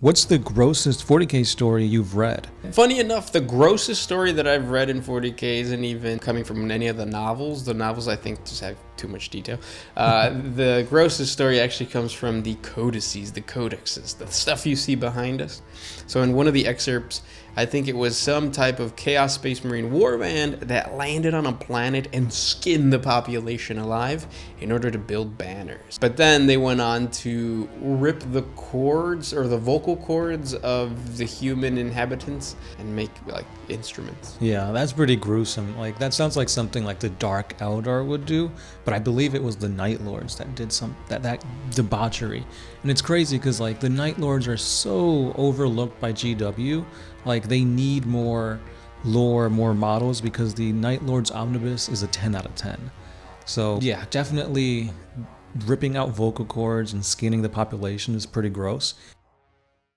What's the grossest 40K story you've read? Funny enough, the grossest story that I've read in 40K isn't even coming from any of the novels. The novels, I think, just have too much detail. The grossest story actually comes from the codices, the codexes, the stuff you see behind us. So in one of the excerpts, I think it was some type of Chaos Space Marine warband that landed on a planet and skinned the population alive in order to build banners. But then they went on to rip the cords or the vocal cords of the human inhabitants and make like instruments. Yeah, that's pretty gruesome. Like, that sounds like something like the Dark Eldar would do, but I believe it was the Night Lords that did that debauchery. And it's crazy because like the Night Lords are so overlooked by GW. Like, they need more lore, more models, because the Night Lord's Omnibus is a 10 out of 10. So yeah, definitely ripping out vocal cords and skinning the population is pretty gross.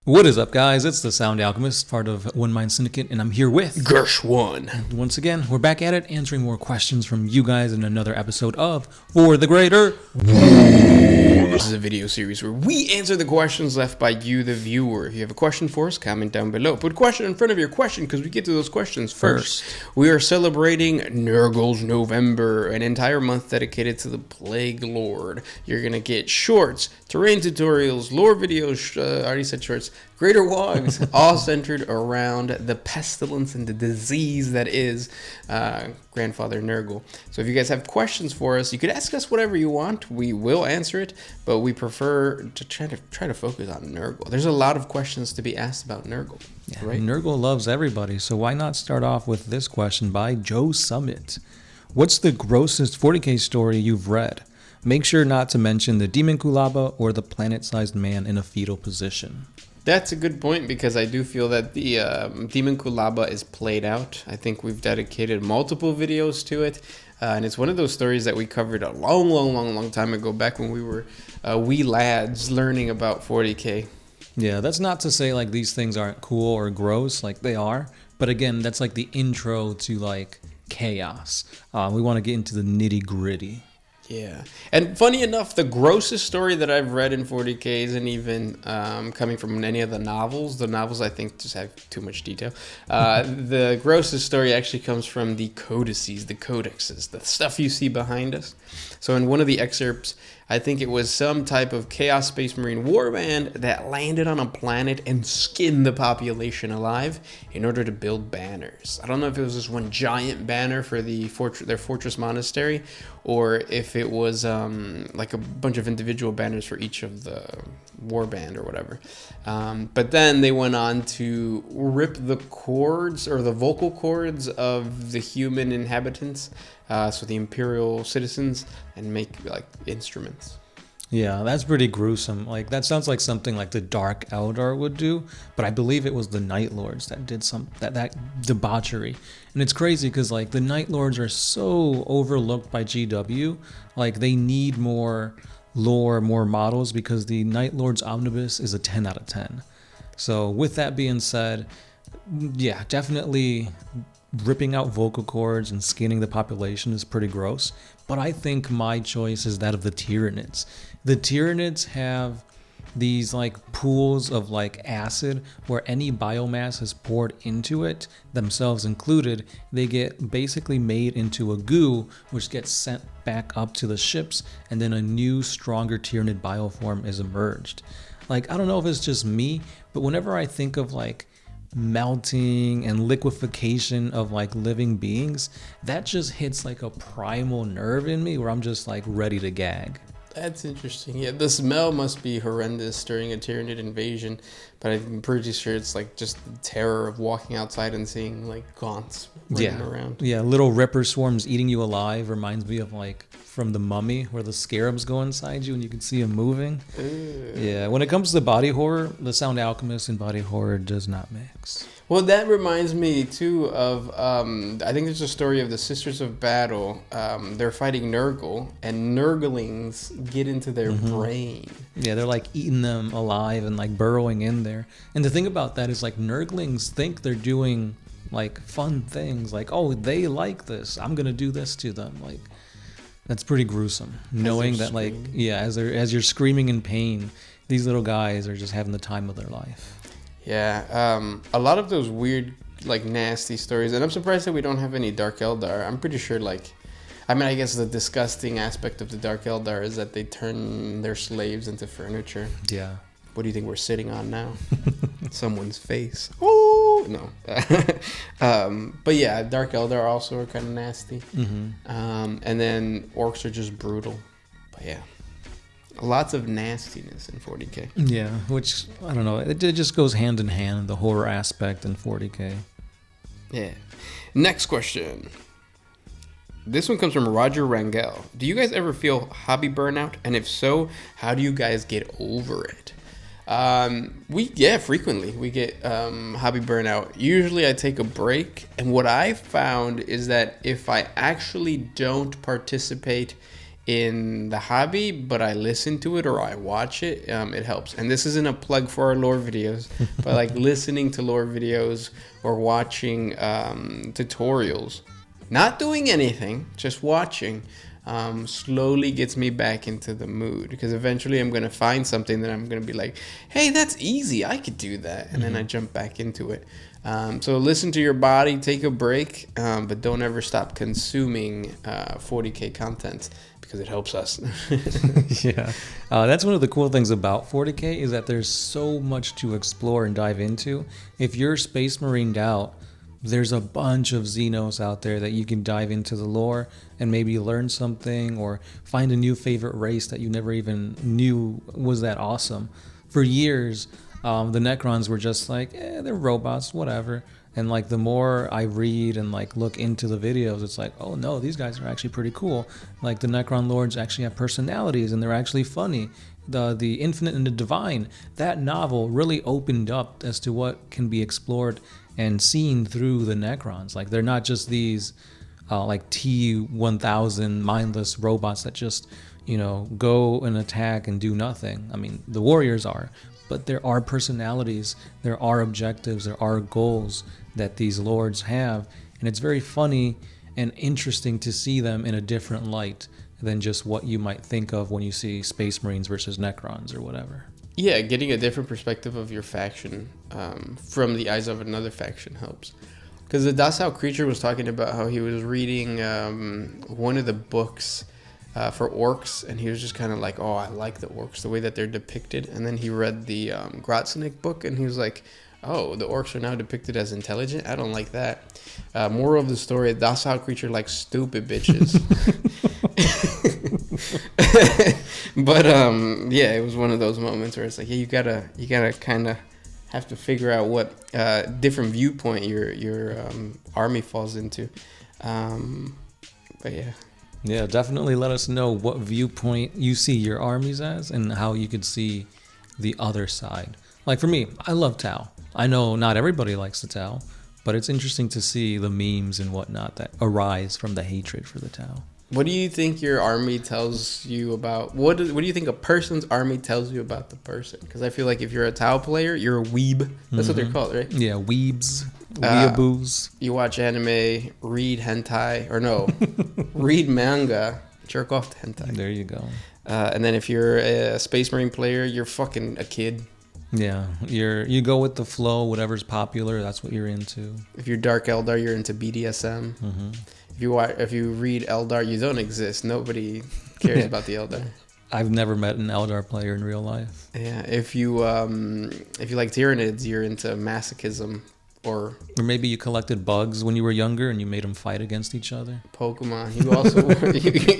What is up, guys? It's the Sound Alchemist, part of One Mind Syndicate, and I'm here with Gersh1. Once again, we're back at it, answering more questions from you guys in another episode of For the Greater. This is a video series where we answer the questions left by you, the viewer. If you have a question for us, comment down below. Put question in front of your question because we get to those questions first. We are celebrating Nurgle's November, an entire month dedicated to the Plague Lord. You're going to get shorts, terrain tutorials, lore videos, I already said shorts, greater wogs, all centered around the pestilence and the disease that is Grandfather Nurgle. So if you guys have questions for us, you could ask us whatever you want. We will answer it, but we prefer to try to focus on Nurgle. There's a lot of questions to be asked about Nurgle, right? Nurgle loves everybody, so why not start off with this question by Joe Summit. What's the grossest 40K story you've read? Make sure not to mention the Demon Kulaba or the planet-sized man in a fetal position. That's a good point, because I do feel that the Demon Kulaba is played out. I think we've dedicated multiple videos to it, and it's one of those stories that we covered a long time ago, back when we were wee lads learning about 40K. Yeah, that's not to say like these things aren't cool or gross, like they are, but again, that's like the intro to like chaos. We want to get into the nitty-gritty. Yeah, and funny enough, the grossest story that I've read in 40K isn't even coming from any of the novels. The novels, I think, just have too much detail. The grossest story actually comes from the codices, the codexes, the stuff you see behind us. So in one of the excerpts, I think it was some type of Chaos Space Marine warband that landed on a planet and skinned the population alive in order to build banners. I don't know if it was just one giant banner for their fortress monastery, or if it was like a bunch of individual banners for each of the warband or whatever. But then they went on to rip the cords or the vocal cords of the human inhabitants, so the imperial citizens, and make like instruments. Yeah, that's pretty gruesome. Like, that sounds like something like the Dark Eldar would do, but I believe it was the Night Lords that did that debauchery. And it's crazy because like the Night Lords are so overlooked by GW. Like, they need more lore, more models, because the Night Lord's Omnibus is a 10 out of 10. So with that being said, yeah, definitely ripping out vocal cords and skinning the population is pretty gross. But I think my choice is that of the Tyranids. The Tyranids have these like pools of like acid where any biomass is poured into it, themselves included, they get basically made into a goo, which gets sent back up to the ships, and then a new, stronger Tyranid bioform is emerged. Like, I don't know if it's just me, but whenever I think of like melting and liquefaction of like living beings, that just hits like a primal nerve in me where I'm just like ready to gag. That's interesting. Yeah, the smell must be horrendous during a Tyranid invasion, but I'm pretty sure it's like just the terror of walking outside and seeing like gaunts running around. Yeah, little ripper swarms eating you alive reminds me of like from The Mummy, where the scarabs go inside you and you can see them moving. Yeah, when it comes to body horror, the Sound Alchemist and body horror does not mix. Well, that reminds me too of I think there's a story of the Sisters of Battle. They're fighting Nurgle, and Nurglings get into their brain. Yeah, they're like eating them alive and like burrowing in there. And the thing about that is like Nurglings think they're doing like fun things, like, oh, they like this, I'm gonna do this to them. Like, that's pretty gruesome, knowing that like, yeah, as you're screaming in pain, these little guys are just having the time of their life. Yeah, a lot of those weird, like, nasty stories, and I'm surprised that we don't have any Dark Eldar. I'm pretty sure, like, I mean, I guess the disgusting aspect of the Dark Eldar is that they turn their slaves into furniture. Yeah. What do you think we're sitting on now? Someone's face. Oh no. But yeah, Dark Eldar also are kind of nasty. And then orcs are just brutal. But yeah, lots of nastiness in 40K. Yeah, which I don't know. It just goes hand in hand, the horror aspect in 40K. Yeah. Next question. This one comes from Roger Rangel. Do you guys ever feel hobby burnout? And if so, how do you guys get over it? Frequently we get hobby burnout. Usually I take a break, and what I found is that if I actually don't participate in the hobby, but I listen to it or I watch it, it helps. And this isn't a plug for our lore videos, but like listening to lore videos or watching tutorials, not doing anything, just watching, slowly gets me back into the mood, because eventually I'm going to find something that I'm going to be like, hey, that's easy, I could do that, and then I jump back into it. So listen to your body, take a break, but don't ever stop consuming 40K content, because it helps us. Yeah, that's one of the cool things about 40K is that there's so much to explore and dive into. If you're Space Marined out, there's a bunch of Xenos out there that you can dive into the lore and maybe learn something or find a new favorite race that you never even knew was that awesome. For years, the Necrons were just like, they're robots, whatever. And like the more I read and like look into the videos, it's like, oh no, these guys are actually pretty cool. Like the Necron Lords actually have personalities and they're actually funny. The Infinite and the Divine, that novel really opened up as to what can be explored and seen through the Necrons. Like they're not just these like T-1000 mindless robots that just, go and attack and do nothing. I mean, the warriors are, but there are personalities, there are objectives, there are goals that these lords have, and it's very funny and interesting to see them in a different light than just what you might think of when you see Space Marines versus Necrons or whatever. Yeah, getting a different perspective of your faction from the eyes of another faction helps. Because the Docile Creature was talking about how he was reading one of the books for orcs, and he was just kind of like, oh, I like the orcs, the way that they're depicted. And then he read the Grotznik book, and he was like, oh, the orcs are now depicted as intelligent? I don't like that. Moral of the story, Docile Creature likes stupid bitches. But yeah, it was one of those moments where it's like, yeah, you gotta kind of have to figure out what different viewpoint your army falls into. But yeah, definitely let us know what viewpoint you see your armies as and how you could see the other side. Like for me, I love Tau. I know not everybody likes the Tau, but it's interesting to see the memes and whatnot that arise from the hatred for the Tau. What do you think your army tells you about... What do you think a person's army tells you about the person? Because I feel like if you're a Tau player, you're a weeb. That's what they're called, right? Yeah, weebs, weeaboos. You watch anime, read hentai, or no, read manga, jerk off to hentai. There you go. And then if you're a Space Marine player, you're fucking a kid. Yeah, you go with the flow, whatever's popular, that's what you're into. If you're Dark Eldar, you're into BDSM. Mm-hmm. If you read Eldar, you don't exist. Nobody cares about the Eldar. I've never met an Eldar player in real life. Yeah, if you like Tyranids, you're into masochism, or maybe you collected bugs when you were younger and you made them fight against each other. Pokemon. You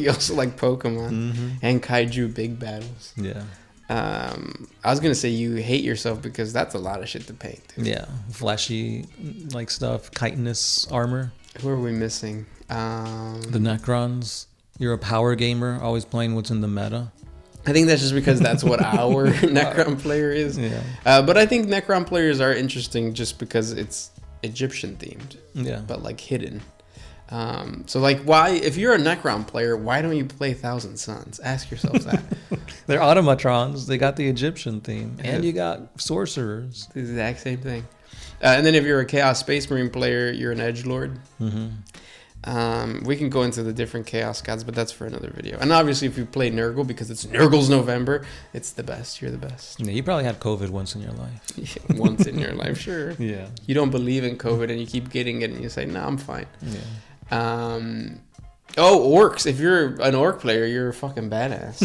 also like Pokemon and kaiju big battles. Yeah. I was gonna say you hate yourself because that's a lot of shit to paint. Dude. Yeah, flashy like stuff, chitinous armor. Who are we missing? The Necrons. You're a power gamer, always playing what's in the meta. I think that's just because that's what our Necron player is. Yeah. But I think Necron players are interesting just because it's Egyptian themed. Yeah. But like hidden. So like, why, if you're a Necron player, why don't you play Thousand Suns? Ask yourself that. They're automatrons. They got the Egyptian theme, and you got sorcerers. The exact same thing. And then if you're a Chaos Space Marine player, you're an edgelord. We can go into the different Chaos Gods, but that's for another video. And obviously, if you play Nurgle, because it's Nurgle's November, it's the best. You're the best. Yeah, you probably had COVID once in your life. Once in your life, sure. Yeah. You don't believe in COVID, and you keep getting it, and you say, "No, I'm fine." Yeah. Orcs. If you're an orc player, you're a fucking badass.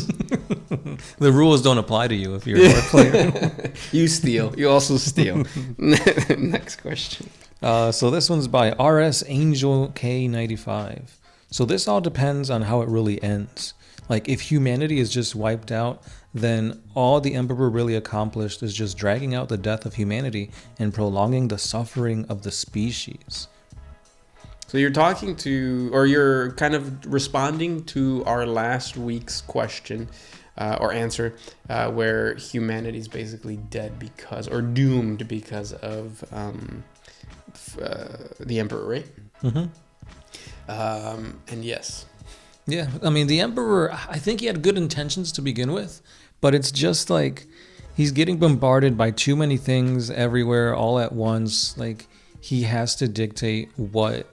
The rules don't apply to you if you're an orc player. You steal. You also steal. Next question. So this one's by RS Angel K95. So this all depends on how it really ends. Like if humanity is just wiped out, then all the Emperor really accomplished is just dragging out the death of humanity and prolonging the suffering of the species. So you're talking to, or you're kind of responding to our last week's question or answer, where humanity's basically dead because, or doomed because of the Emperor, right? Mm-hmm. And yes. Yeah, I mean, the Emperor, I think he had good intentions to begin with, but it's just like he's getting bombarded by too many things everywhere all at once. Like he has to dictate what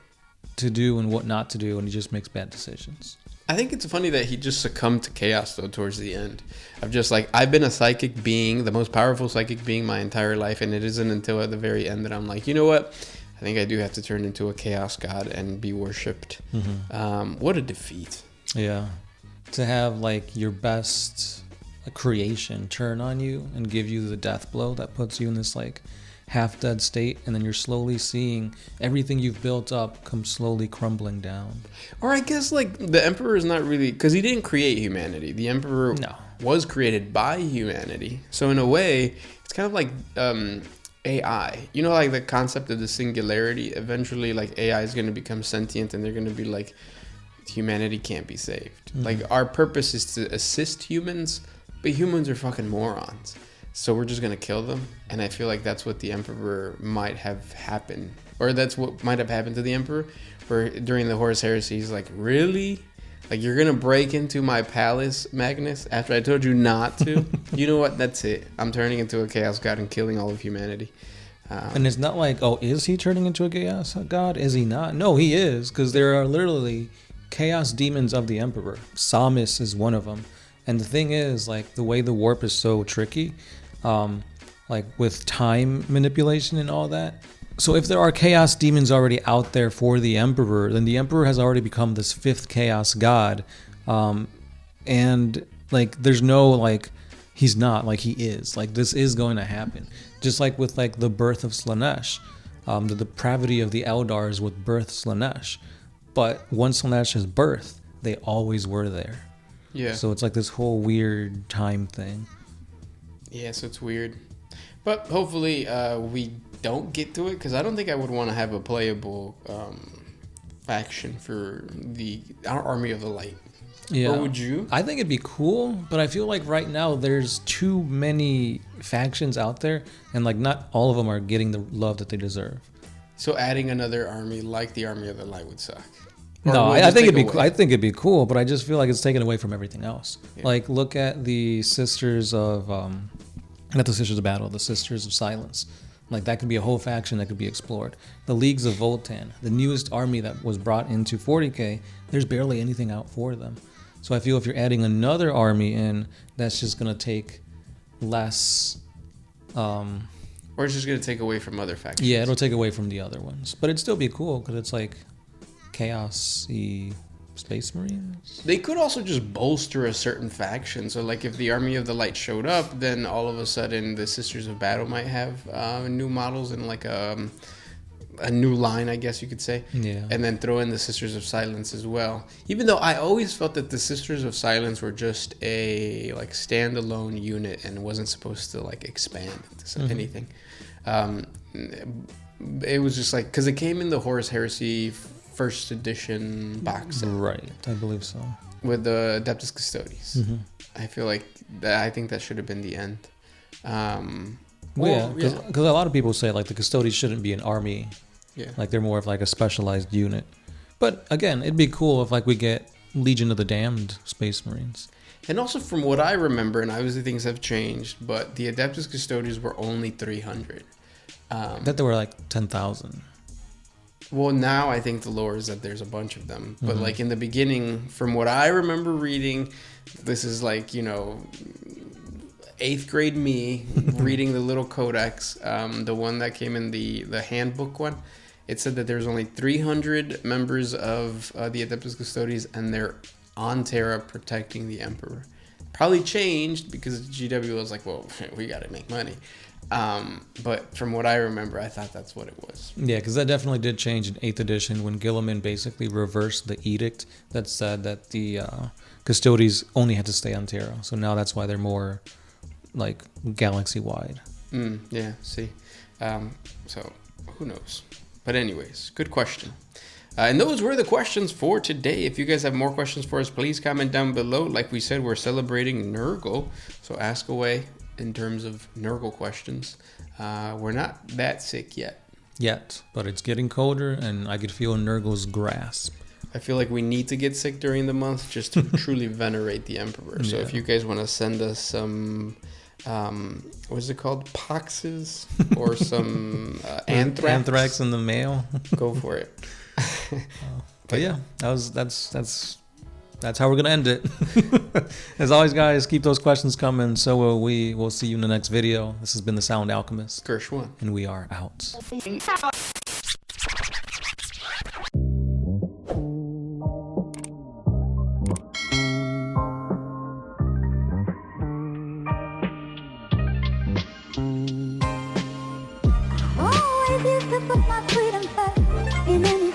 to do and what not to do, and he just makes bad decisions. I think it's funny that he just succumbed to chaos though towards the end. Of just like, I've been a psychic being, the most powerful psychic being my entire life, and it isn't until at the very end that I'm like, you know what? I think I do have to turn into a chaos god and be worshipped. Mm-hmm. What a defeat. Yeah. To have like your best creation turn on you and give you the death blow that puts you in this like half-dead state, and then you're slowly seeing everything you've built up come slowly crumbling down. Or I guess like the Emperor is not really, because he didn't create humanity. The Emperor was created by humanity. So in a way, it's kind of like AI. You know, like the concept of the singularity. Eventually, like AI is going to become sentient, and they're going to be like, humanity can't be saved. Mm-hmm. Like our purpose is to assist humans, but humans are fucking morons. So we're just going to kill them. And I feel like that's what the Emperor might have happened. Or that's what might have happened to the Emperor. Where during the Horus Heresy, he's like, really? Like, you're going to break into my palace, Magnus, after I told you not to? You know what? That's it. I'm turning into a chaos god and killing all of humanity. And it's not like, oh, is he turning into a chaos god? Is he not? No, he is. Because there are literally chaos demons of the Emperor. Samus is one of them. And the thing is, like, the way the warp is so tricky, like with time manipulation and all that. So if there are chaos demons already out there for the Emperor, then the Emperor has already become this fifth chaos god. And like, there's no like, he's not, like he is. Like, this is going to happen. Just like with like the birth of Slaanesh, the depravity of the Eldars would birth Slaanesh. But once Slaanesh is birthed, they always were there. Yeah. So it's like this whole weird time thing. Yeah, so it's weird. But hopefully we don't get to it, because I don't think I would want to have a playable faction for our Army of the Light. Yeah. Or would you? I think it'd be cool, but I feel like right now there's too many factions out there, and like not all of them are getting the love that they deserve. So adding another army like the Army of the Light would suck. No, I think it'd be. I think it'd be cool, but I just feel like it's taken away from everything else. Yeah. Like, look at the Sisters of, not the Sisters of Battle, the Sisters of Silence. Like, that could be a whole faction that could be explored. The Leagues of Voltan, the newest army that was brought into 40K, there's barely anything out for them. So I feel if you're adding another army in, that's just gonna take less. Or it's just gonna take away from other factions. Yeah, it'll take away from the other ones, but it'd still be cool because it's like chaos-y Space Marines. They could also just bolster a certain faction. So like if the Army of the Light showed up, then all of a sudden the Sisters of Battle might have new models and like a new line, I guess you could say. Yeah. And then throw in the Sisters of Silence as well. Even though I always felt that the Sisters of Silence were just a like standalone unit and wasn't supposed to like expand into anything. It was just like, because it came in the Horus Heresy first edition box set. Right, I believe so. With the Adeptus Custodes. Mm-hmm. I feel like I think that should have been the end. Because a lot of people say like the Custodes shouldn't be an army. Yeah. Like they're more of like a specialized unit. But again, it'd be cool if like we get Legion of the Damned Space Marines. And also from what I remember, and obviously things have changed, but the Adeptus Custodes were only 300. That there were like 10,000. Well, now I think the lore is that there's a bunch of them. But like in the beginning, from what I remember reading, this is like, you know, 8th grade me reading the little codex, the one that came in the handbook one. It said that there's only 300 members of the Adeptus Custodes, and they're on Terra protecting the Emperor. Probably changed because GW was like, well, we got to make money. But from what I remember, I thought that's what it was. Yeah, because that definitely did change in 8th edition when Gilliman basically reversed the edict that said that the Custodes only had to stay on Terra. So now that's why they're more like galaxy-wide. Yeah, see. So who knows? But anyways, good question. And those were the questions for today. If you guys have more questions for us, please comment down below. Like we said, we're celebrating Nurgle, so ask away in terms of Nurgle questions. We're not that sick yet. But it's getting colder, and I could feel Nurgle's grasp. I feel like we need to get sick during the month just to truly venerate the Emperor. So if you guys want to send us some, what is it called? Poxes or some anthrax? Anthrax in the mail. Go for it. But yeah, that's how we're gonna end it. As always, guys, keep those questions coming. So will we. We'll see you in the next video. This has been the Sound Alchemist, Gershwin, and we are out. Always used to put my freedom first in any